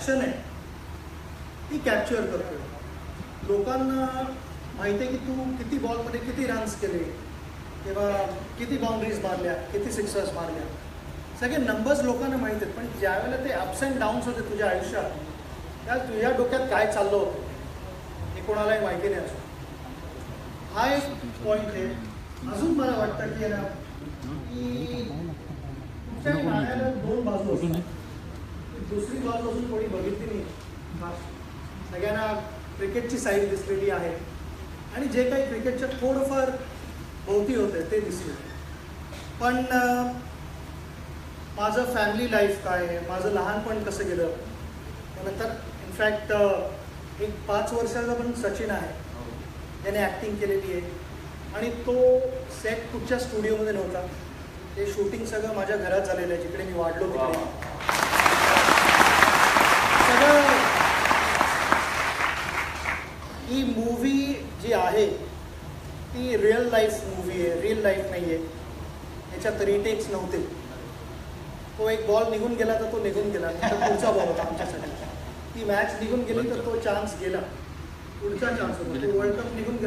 Action आहे ती capture करतो. लोकांना माहिती आहे की तू किती बॉलमध्ये किती रन्स केले किंवा किती बाउंड्रीज मारल्या, किती सिक्सर्स मारल्या, सगळे नंबर्स लोकांना माहीत आहेत. पण ज्यावेळेला ते अप्स अँड डाऊन्स होते तुझ्या आयुष्यात, त्या तुझ्या डोक्यात काय चाललं होतं हे कोणालाही माहिती नाही असं. हा एक पॉईंट आहे. अजून मला वाटतं की ना की कुठल्याही नाण्याला दोन बाजू असतात. दुसरी बाजू अजून कोणी बघितली नाही. सगळ्यांना क्रिकेटची साईड दिसलेली आहे आणि जे काही क्रिकेटच्या थोडंफार भोवती होतं ते दिसले. पण माझं फॅमिली लाईफ काय आहे, माझं लहानपण कसं गेलं, त्यानंतर इनफॅक्ट एक 5 वर्षाचा पण सचिन आहे, त्याने ॲक्टिंग केलेली आहे आणि तो सेट कुठच्या स्टुडिओमध्ये नव्हता. ते शूटिंग सगळं माझ्या घरात झालेलं आहे, जिकडे मी वाढलो तिकडे. सगळं ही मूव्ही जी आहे ती रिअल लाईफ मूव्ही आहे, रिअल लाईफ नाही आहे. याच्यात रिटेक्स नव्हते. तो एक बॉल निघून गेला तर तो निघून गेला, तर पुढचा बॉल होता आमच्यासाठी. ती मॅच निघून गेली तर तो चान्स गेला, पुढचा चान्स होता. तो वर्ल्ड कप निघून गेला.